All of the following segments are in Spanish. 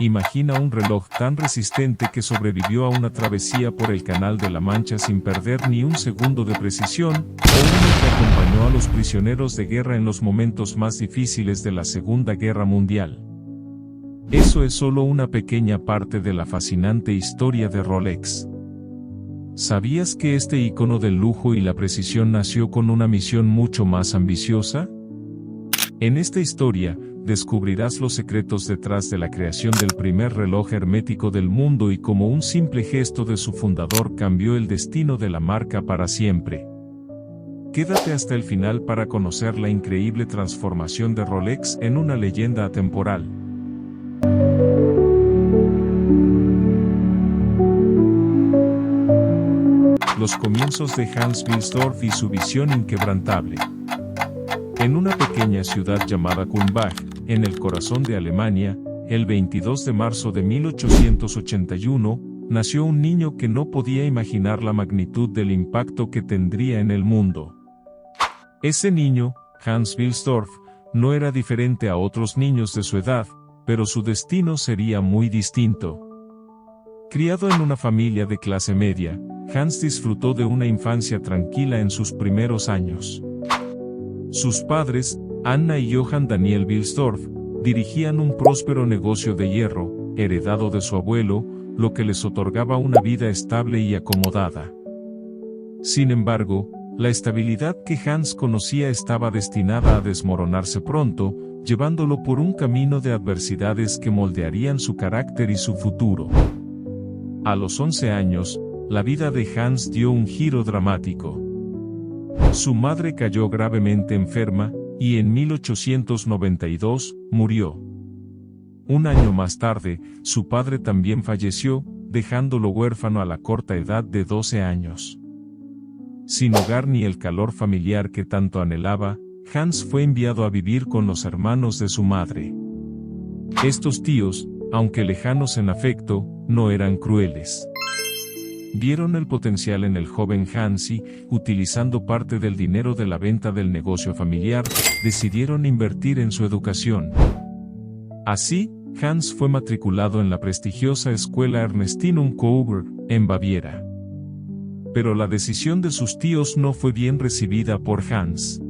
Imagina un reloj tan resistente que sobrevivió a una travesía por el Canal de la Mancha sin perder ni un segundo de precisión, o uno que acompañó a los prisioneros de guerra en los momentos más difíciles de la Segunda Guerra Mundial. Eso es solo una pequeña parte de la fascinante historia de Rolex. ¿Sabías que este ícono del lujo y la precisión nació con una misión mucho más ambiciosa? En esta historia, descubrirás los secretos detrás de la creación del primer reloj hermético del mundo y cómo un simple gesto de su fundador cambió el destino de la marca para siempre. Quédate hasta el final para conocer la increíble transformación de Rolex en una leyenda atemporal. Los comienzos de Hans Wilsdorf y su visión inquebrantable. En una pequeña ciudad llamada Kulmbach, en el corazón de Alemania, el 22 de marzo de 1881, nació un niño que no podía imaginar la magnitud del impacto que tendría en el mundo. Ese niño, Hans Wilsdorf, no era diferente a otros niños de su edad, pero su destino sería muy distinto. Criado en una familia de clase media, Hans disfrutó de una infancia tranquila en sus primeros años. Sus padres, Anna y Johann Daniel Wilsdorf, dirigían un próspero negocio de hierro, heredado de su abuelo, lo que les otorgaba una vida estable y acomodada. Sin embargo, la estabilidad que Hans conocía estaba destinada a desmoronarse pronto, llevándolo por un camino de adversidades que moldearían su carácter y su futuro. A los 11 años, la vida de Hans dio un giro dramático. Su madre cayó gravemente enferma, y en 1892, murió. Un año más tarde, su padre también falleció, dejándolo huérfano a la corta edad de 12 años. Sin hogar ni el calor familiar que tanto anhelaba, Hans fue enviado a vivir con los hermanos de su madre. Estos tíos, aunque lejanos en afecto, no eran crueles. Vieron el potencial en el joven Hans y, utilizando parte del dinero de la venta del negocio familiar, decidieron invertir en su educación. Así, Hans fue matriculado en la prestigiosa escuela Ernestinum Coburg, en Baviera. Pero la decisión de sus tíos no fue bien recibida por Hans.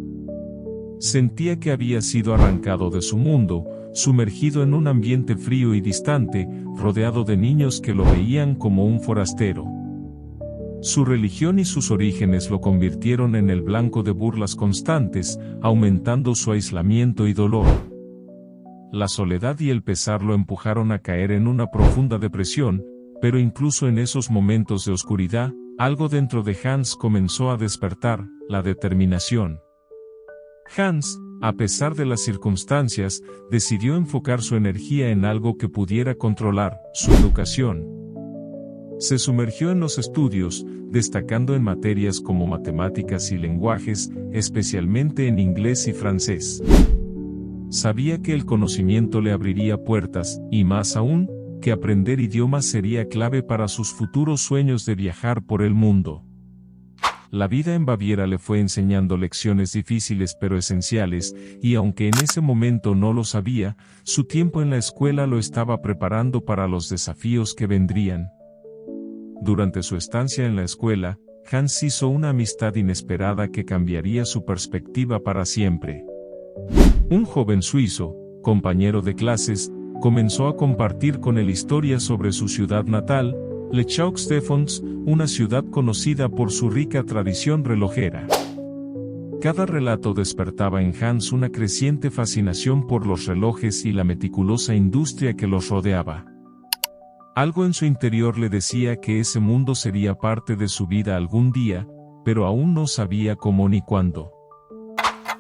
Sentía que había sido arrancado de su mundo, sumergido en un ambiente frío y distante, rodeado de niños que lo veían como un forastero. Su religión y sus orígenes lo convirtieron en el blanco de burlas constantes, aumentando su aislamiento y dolor. La soledad y el pesar lo empujaron a caer en una profunda depresión, pero incluso en esos momentos de oscuridad, algo dentro de Hans comenzó a despertar, la determinación. Hans, a pesar de las circunstancias, decidió enfocar su energía en algo que pudiera controlar, su educación. Se sumergió en los estudios, destacando en materias como matemáticas y lenguajes, especialmente en inglés y francés. Sabía que el conocimiento le abriría puertas, y más aún, que aprender idiomas sería clave para sus futuros sueños de viajar por el mundo. La vida en Baviera le fue enseñando lecciones difíciles pero esenciales, y aunque en ese momento no lo sabía, su tiempo en la escuela lo estaba preparando para los desafíos que vendrían. Durante su estancia en la escuela, Hans hizo una amistad inesperada que cambiaría su perspectiva para siempre. Un joven suizo, compañero de clases, comenzó a compartir con él historias sobre su ciudad natal, Lechaux-de-Fonds, una ciudad conocida por su rica tradición relojera. Cada relato despertaba en Hans una creciente fascinación por los relojes y la meticulosa industria que los rodeaba. Algo en su interior le decía que ese mundo sería parte de su vida algún día, pero aún no sabía cómo ni cuándo.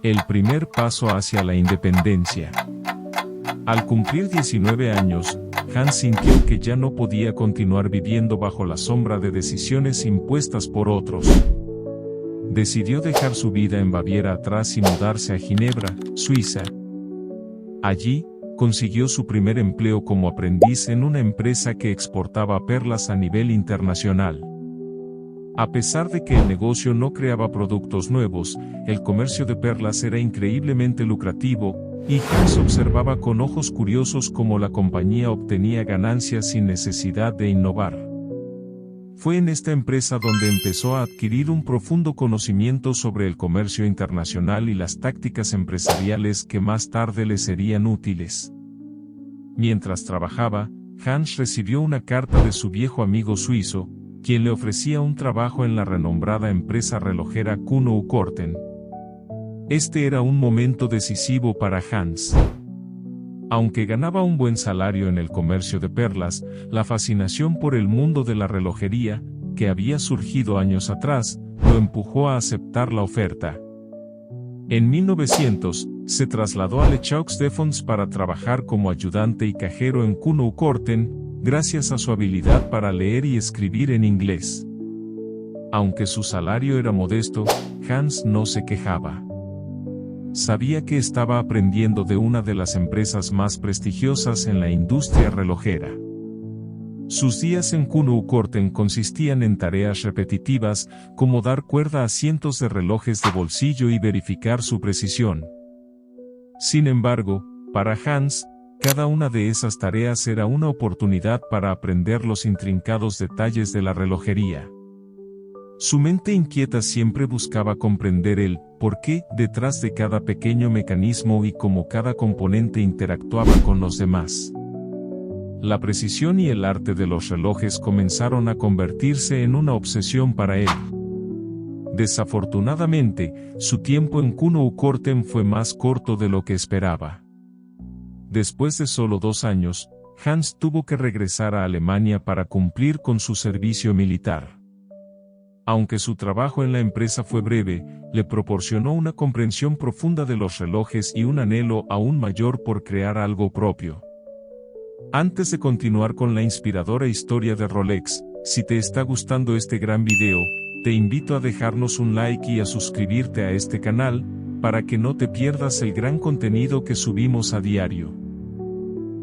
El primer paso hacia la independencia. Al cumplir 19 años, Hans sintió que ya no podía continuar viviendo bajo la sombra de decisiones impuestas por otros. Decidió dejar su vida en Baviera atrás y mudarse a Ginebra, Suiza. Allí, consiguió su primer empleo como aprendiz en una empresa que exportaba perlas a nivel internacional. A pesar de que el negocio no creaba productos nuevos, el comercio de perlas era increíblemente lucrativo, y Hans observaba con ojos curiosos cómo la compañía obtenía ganancias sin necesidad de innovar. Fue en esta empresa donde empezó a adquirir un profundo conocimiento sobre el comercio internacional y las tácticas empresariales que más tarde le serían útiles. Mientras trabajaba, Hans recibió una carta de su viejo amigo suizo, quien le ofrecía un trabajo en la renombrada empresa relojera Kuno & Korten. Este era un momento decisivo para Hans. Aunque ganaba un buen salario en el comercio de perlas, la fascinación por el mundo de la relojería, que había surgido años atrás, lo empujó a aceptar la oferta. En 1900, se trasladó a Le Chaux de Fonds para trabajar como ayudante y cajero en Kuno & Korten, gracias a su habilidad para leer y escribir en inglés. Aunque su salario era modesto, Hans no se quejaba. Sabía que estaba aprendiendo de una de las empresas más prestigiosas en la industria relojera. Sus días en Kuno & Korten consistían en tareas repetitivas, como dar cuerda a cientos de relojes de bolsillo y verificar su precisión. Sin embargo, para Hans, cada una de esas tareas era una oportunidad para aprender los intrincados detalles de la relojería. Su mente inquieta siempre buscaba comprender el porqué detrás de cada pequeño mecanismo y cómo cada componente interactuaba con los demás. La precisión y el arte de los relojes comenzaron a convertirse en una obsesión para él. Desafortunadamente, su tiempo en Kuno & Korten fue más corto de lo que esperaba. Después de solo 2 años, Hans tuvo que regresar a Alemania para cumplir con su servicio militar. Aunque su trabajo en la empresa fue breve, le proporcionó una comprensión profunda de los relojes y un anhelo aún mayor por crear algo propio. Antes de continuar con la inspiradora historia de Rolex, si te está gustando este gran video, te invito a dejarnos un like y a suscribirte a este canal, para que no te pierdas el gran contenido que subimos a diario.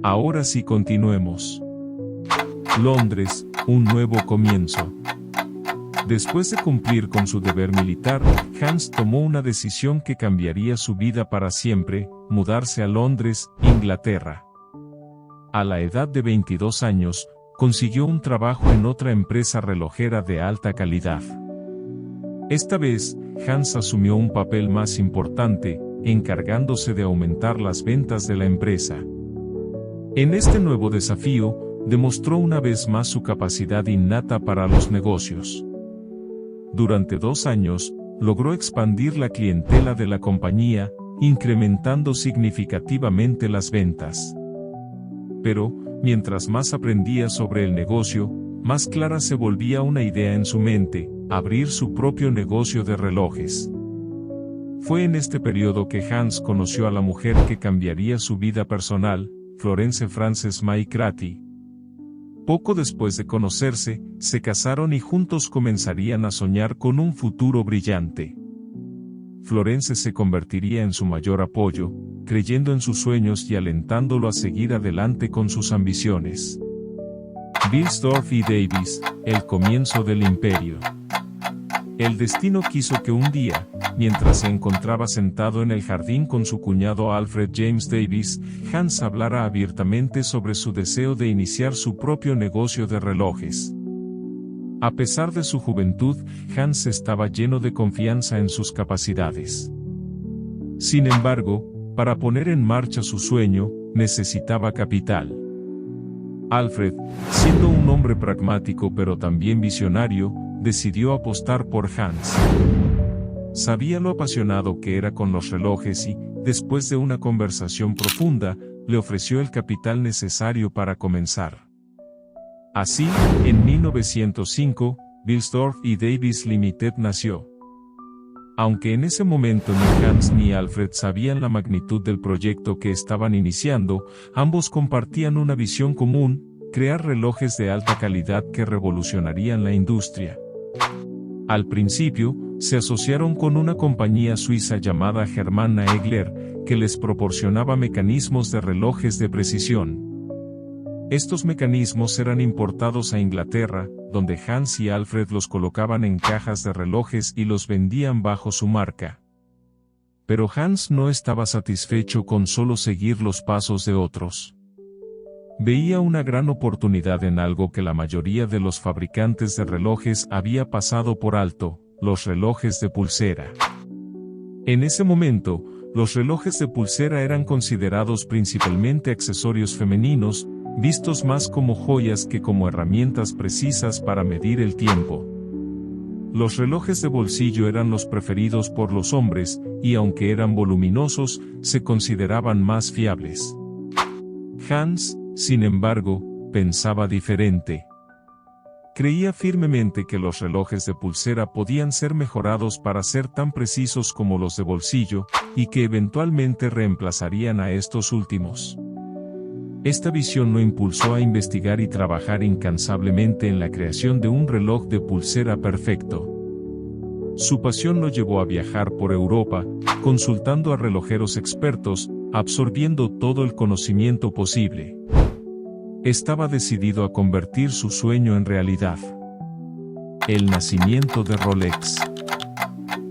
Ahora sí, continuemos. Londres, un nuevo comienzo. Después de cumplir con su deber militar, Hans tomó una decisión que cambiaría su vida para siempre: mudarse a Londres, Inglaterra. A la edad de 22 años, consiguió un trabajo en otra empresa relojera de alta calidad. Esta vez, Hans asumió un papel más importante, encargándose de aumentar las ventas de la empresa. En este nuevo desafío, demostró una vez más su capacidad innata para los negocios. Durante 2 años, logró expandir la clientela de la compañía, incrementando significativamente las ventas. Pero, mientras más aprendía sobre el negocio, más clara se volvía una idea en su mente: abrir su propio negocio de relojes. Fue en este periodo que Hans conoció a la mujer que cambiaría su vida personal, Florence Frances May Cratty. Poco después de conocerse, se casaron y juntos comenzarían a soñar con un futuro brillante. Florence se convertiría en su mayor apoyo, creyendo en sus sueños y alentándolo a seguir adelante con sus ambiciones. Wilsdorf y Davis, el comienzo del imperio. El destino quiso que un día, mientras se encontraba sentado en el jardín con su cuñado Alfred James Davis, Hans hablara abiertamente sobre su deseo de iniciar su propio negocio de relojes. A pesar de su juventud, Hans estaba lleno de confianza en sus capacidades. Sin embargo, para poner en marcha su sueño, necesitaba capital. Alfred, siendo un hombre pragmático pero también visionario, decidió apostar por Hans. Sabía lo apasionado que era con los relojes y, después de una conversación profunda, le ofreció el capital necesario para comenzar. Así, en 1905, Wilsdorf y Davis Limited nació. Aunque en ese momento ni Hans ni Alfred sabían la magnitud del proyecto que estaban iniciando, ambos compartían una visión común: crear relojes de alta calidad que revolucionarían la industria. Al principio, se asociaron con una compañía suiza llamada German Naegler, que les proporcionaba mecanismos de relojes de precisión. Estos mecanismos eran importados a Inglaterra, donde Hans y Alfred los colocaban en cajas de relojes y los vendían bajo su marca. Pero Hans no estaba satisfecho con solo seguir los pasos de otros. Veía una gran oportunidad en algo que la mayoría de los fabricantes de relojes había pasado por alto: los relojes de pulsera. En ese momento, los relojes de pulsera eran considerados principalmente accesorios femeninos, vistos más como joyas que como herramientas precisas para medir el tiempo. Los relojes de bolsillo eran los preferidos por los hombres, y aunque eran voluminosos, se consideraban más fiables. Hans, sin embargo, pensaba diferente. Creía firmemente que los relojes de pulsera podían ser mejorados para ser tan precisos como los de bolsillo, y que eventualmente reemplazarían a estos últimos. Esta visión lo impulsó a investigar y trabajar incansablemente en la creación de un reloj de pulsera perfecto. Su pasión lo llevó a viajar por Europa, consultando a relojeros expertos, absorbiendo todo el conocimiento posible. Estaba decidido a convertir su sueño en realidad. El nacimiento de Rolex.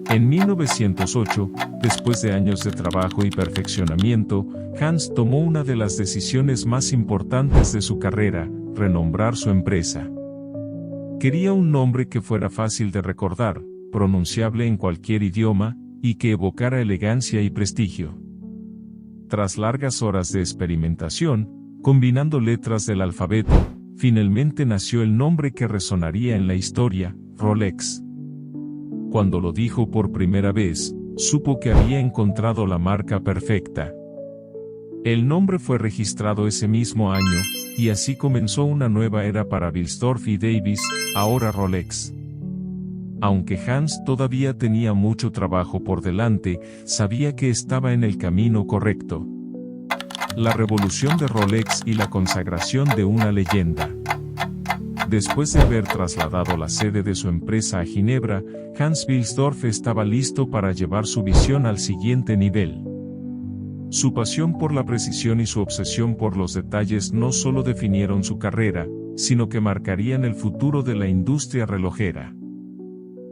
En 1908, después de años de trabajo y perfeccionamiento, Hans tomó una de las decisiones más importantes de su carrera: renombrar su empresa. Quería un nombre que fuera fácil de recordar, pronunciable en cualquier idioma, y que evocara elegancia y prestigio. Tras largas horas de experimentación, combinando letras del alfabeto, finalmente nació el nombre que resonaría en la historia: Rolex. Cuando lo dijo por primera vez, supo que había encontrado la marca perfecta. El nombre fue registrado ese mismo año, y así comenzó una nueva era para Wilsdorf y Davis, ahora Rolex. Aunque Hans todavía tenía mucho trabajo por delante, sabía que estaba en el camino correcto. La revolución de Rolex y la consagración de una leyenda. Después de haber trasladado la sede de su empresa a Ginebra, Hans Wilsdorf estaba listo para llevar su visión al siguiente nivel. Su pasión por la precisión y su obsesión por los detalles no solo definieron su carrera, sino que marcarían el futuro de la industria relojera.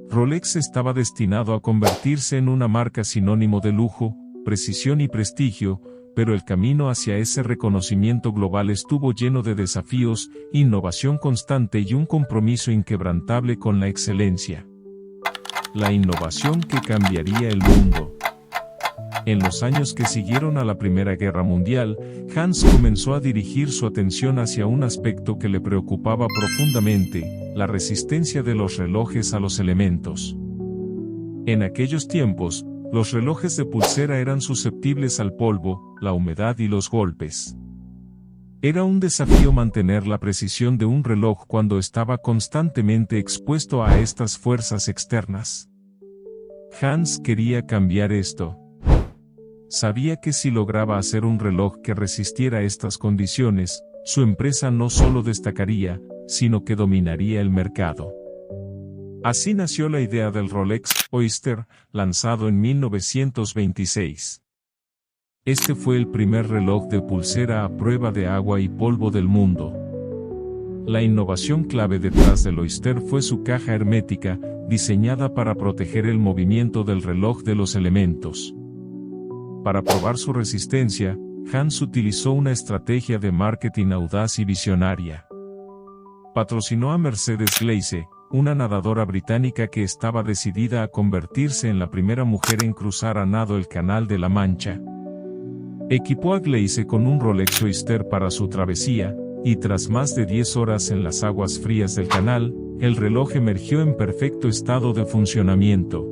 Rolex estaba destinado a convertirse en una marca sinónimo de lujo, precisión y prestigio, pero el camino hacia ese reconocimiento global estuvo lleno de desafíos, innovación constante y un compromiso inquebrantable con la excelencia. La innovación que cambiaría el mundo. En los años que siguieron a la Primera Guerra Mundial, Hans comenzó a dirigir su atención hacia un aspecto que le preocupaba profundamente: la resistencia de los relojes a los elementos. En aquellos tiempos, los relojes de pulsera eran susceptibles al polvo, la humedad y los golpes. Era un desafío mantener la precisión de un reloj cuando estaba constantemente expuesto a estas fuerzas externas. Hans quería cambiar esto. Sabía que si lograba hacer un reloj que resistiera estas condiciones, su empresa no solo destacaría, sino que dominaría el mercado. Así nació la idea del Rolex Oyster, lanzado en 1926. Este fue el primer reloj de pulsera a prueba de agua y polvo del mundo. La innovación clave detrás del Oyster fue su caja hermética, diseñada para proteger el movimiento del reloj de los elementos. Para probar su resistencia, Hans utilizó una estrategia de marketing audaz y visionaria. Patrocinó a Mercedes Gleise, una nadadora británica que estaba decidida a convertirse en la primera mujer en cruzar a nado el Canal de la Mancha. Equipó a Gleise con un Rolex Oyster para su travesía, y tras más de 10 horas en las aguas frías del canal, el reloj emergió en perfecto estado de funcionamiento.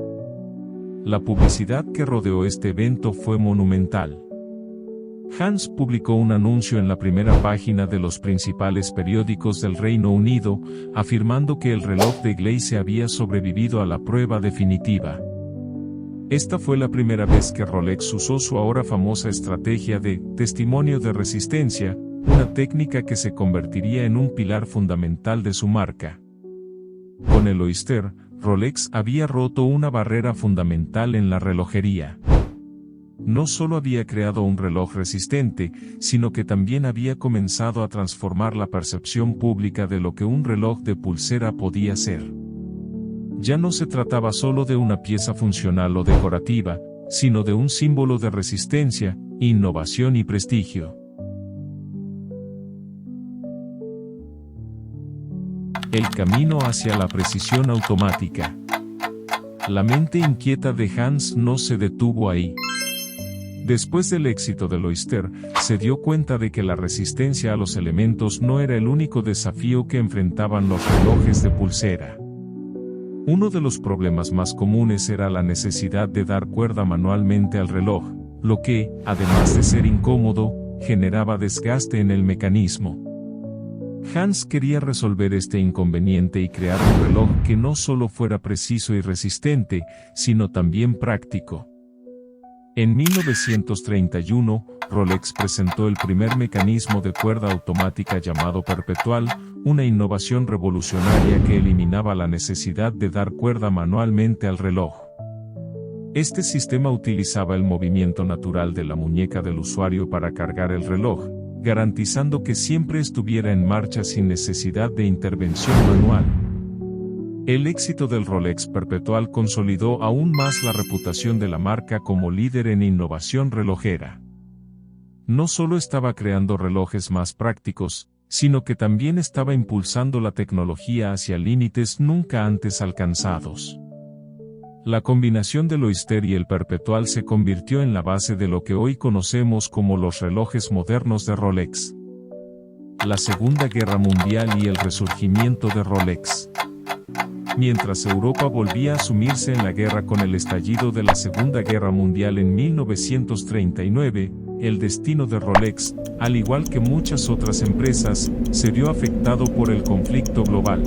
La publicidad que rodeó este evento fue monumental. Hans publicó un anuncio en la primera página de los principales periódicos del Reino Unido, afirmando que el reloj de Gleise había sobrevivido a la prueba definitiva. Esta fue la primera vez que Rolex usó su ahora famosa estrategia de testimonio de resistencia, una técnica que se convertiría en un pilar fundamental de su marca. Con el Oyster, Rolex había roto una barrera fundamental en la relojería. No solo había creado un reloj resistente, sino que también había comenzado a transformar la percepción pública de lo que un reloj de pulsera podía ser. Ya no se trataba solo de una pieza funcional o decorativa, sino de un símbolo de resistencia, innovación y prestigio. El camino hacia la precisión automática. La mente inquieta de Hans no se detuvo ahí. Después del éxito del Oyster, se dio cuenta de que la resistencia a los elementos no era el único desafío que enfrentaban los relojes de pulsera. Uno de los problemas más comunes era la necesidad de dar cuerda manualmente al reloj, lo que, además de ser incómodo, generaba desgaste en el mecanismo. Hans quería resolver este inconveniente y crear un reloj que no solo fuera preciso y resistente, sino también práctico. En 1931, Rolex presentó el primer mecanismo de cuerda automática llamado Perpetual, una innovación revolucionaria que eliminaba la necesidad de dar cuerda manualmente al reloj. Este sistema utilizaba el movimiento natural de la muñeca del usuario para cargar el reloj, garantizando que siempre estuviera en marcha sin necesidad de intervención manual. El éxito del Rolex Perpetual consolidó aún más la reputación de la marca como líder en innovación relojera. No solo estaba creando relojes más prácticos, sino que también estaba impulsando la tecnología hacia límites nunca antes alcanzados. La combinación del Oyster y el Perpetual se convirtió en la base de lo que hoy conocemos como los relojes modernos de Rolex. La Segunda Guerra Mundial y el resurgimiento de Rolex. Mientras Europa volvía a sumirse en la guerra con el estallido de la Segunda Guerra Mundial en 1939, el destino de Rolex, al igual que muchas otras empresas, se vio afectado por el conflicto global.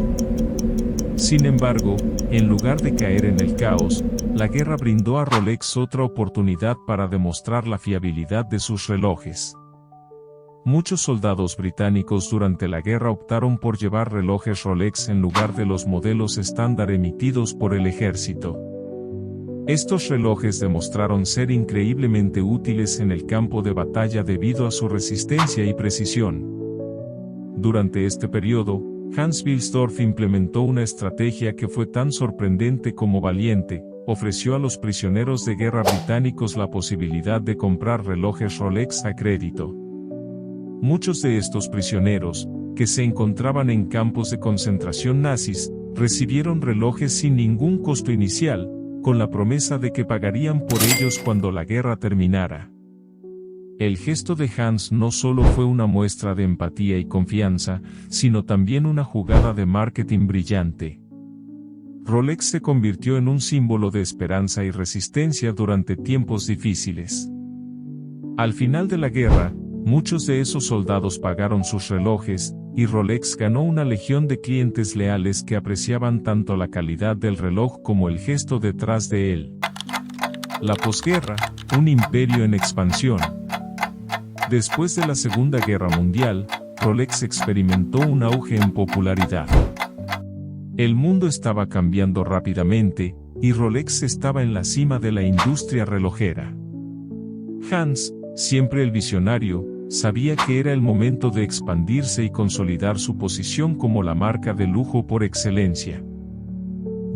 Sin embargo, en lugar de caer en el caos, la guerra brindó a Rolex otra oportunidad para demostrar la fiabilidad de sus relojes. Muchos soldados británicos durante la guerra optaron por llevar relojes Rolex en lugar de los modelos estándar emitidos por el ejército. Estos relojes demostraron ser increíblemente útiles en el campo de batalla debido a su resistencia y precisión. Durante este periodo, Hans Wilsdorf implementó una estrategia que fue tan sorprendente como valiente. Ofreció a los prisioneros de guerra británicos la posibilidad de comprar relojes Rolex a crédito. Muchos de estos prisioneros, que se encontraban en campos de concentración nazis, recibieron relojes sin ningún costo inicial, con la promesa de que pagarían por ellos cuando la guerra terminara. El gesto de Hans no solo fue una muestra de empatía y confianza, sino también una jugada de marketing brillante. Rolex se convirtió en un símbolo de esperanza y resistencia durante tiempos difíciles. Al final de la guerra, muchos de esos soldados pagaron sus relojes, y Rolex ganó una legión de clientes leales que apreciaban tanto la calidad del reloj como el gesto detrás de él. La posguerra, un imperio en expansión. Después de la Segunda Guerra Mundial, Rolex experimentó un auge en popularidad. El mundo estaba cambiando rápidamente, y Rolex estaba en la cima de la industria relojera. Hans, siempre el visionario, sabía que era el momento de expandirse y consolidar su posición como la marca de lujo por excelencia.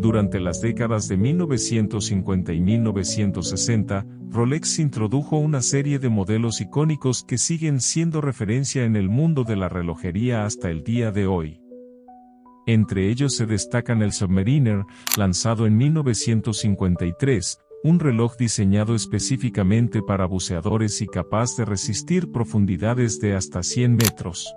Durante las décadas de 1950 y 1960, Rolex introdujo una serie de modelos icónicos que siguen siendo referencia en el mundo de la relojería hasta el día de hoy. Entre ellos se destacan el Submariner, lanzado en 1953, un reloj diseñado específicamente para buceadores y capaz de resistir profundidades de hasta 100 metros.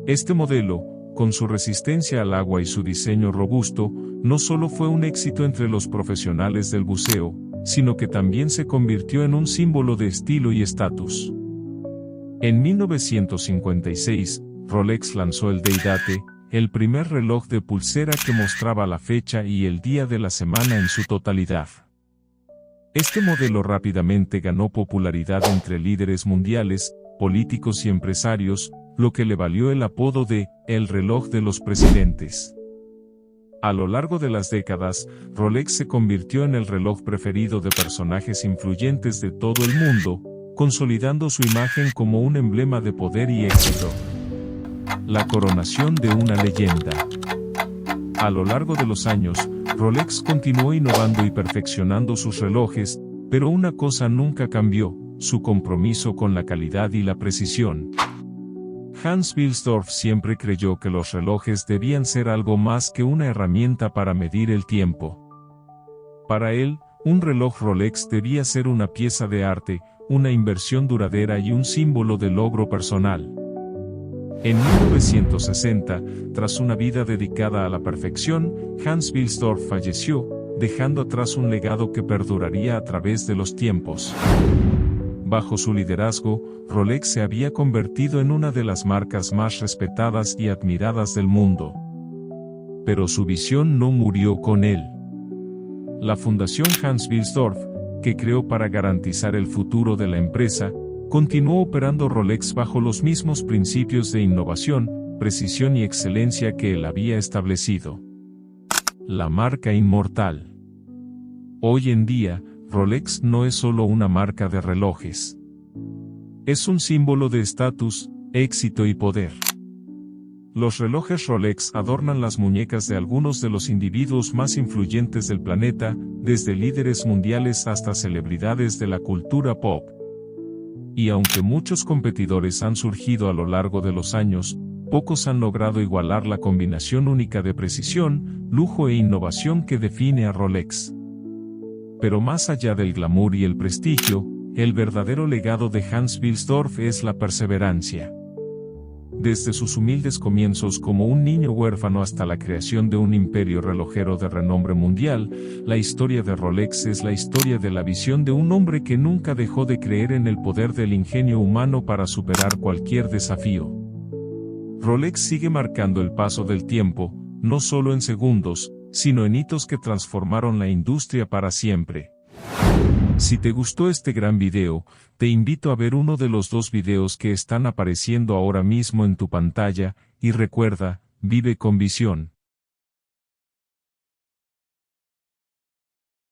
Este modelo, con su resistencia al agua y su diseño robusto, no solo fue un éxito entre los profesionales del buceo, sino que también se convirtió en un símbolo de estilo y estatus. En 1956, Rolex lanzó el Day-Date, el primer reloj de pulsera que mostraba la fecha y el día de la semana en su totalidad. Este modelo rápidamente ganó popularidad entre líderes mundiales, políticos y empresarios, lo que le valió el apodo de «el reloj de los presidentes». A lo largo de las décadas, Rolex se convirtió en el reloj preferido de personajes influyentes de todo el mundo, consolidando su imagen como un emblema de poder y éxito. La coronación de una leyenda. A lo largo de los años, Rolex continuó innovando y perfeccionando sus relojes, Pero una cosa nunca cambió, su compromiso con la calidad y la precisión. Hans Wilsdorf siempre creyó que los relojes debían ser algo más que una herramienta para medir el tiempo. Para él, un reloj Rolex debía ser una pieza de arte, una inversión duradera y un símbolo de logro personal. En 1960, tras una vida dedicada a la perfección, Hans Wilsdorf falleció, dejando atrás un legado que perduraría a través de los tiempos. Bajo su liderazgo, Rolex se había convertido en una de las marcas más respetadas y admiradas del mundo. Pero su visión no murió con él. La Fundación Hans Wilsdorf, que creó para garantizar el futuro de la empresa, continuó operando Rolex bajo los mismos principios de innovación, precisión y excelencia que él había establecido. La marca inmortal. Hoy en día, Rolex no es solo una marca de relojes. Es un símbolo de estatus, éxito y poder. Los relojes Rolex adornan las muñecas de algunos de los individuos más influyentes del planeta, desde líderes mundiales hasta celebridades de la cultura pop. Y aunque muchos competidores han surgido a lo largo de los años, pocos han logrado igualar la combinación única de precisión, lujo e innovación que define a Rolex. Pero más allá del glamour y el prestigio, el verdadero legado de Hans Wilsdorf es la perseverancia. Desde sus humildes comienzos como un niño huérfano hasta la creación de un imperio relojero de renombre mundial, la historia de Rolex es la historia de la visión de un hombre que nunca dejó de creer en el poder del ingenio humano para superar cualquier desafío. Rolex sigue marcando el paso del tiempo, no solo en segundos, sino en hitos que transformaron la industria para siempre. Si te gustó este gran video, te invito a ver uno de los 2 videos que están apareciendo ahora mismo en tu pantalla, y recuerda, vive con visión.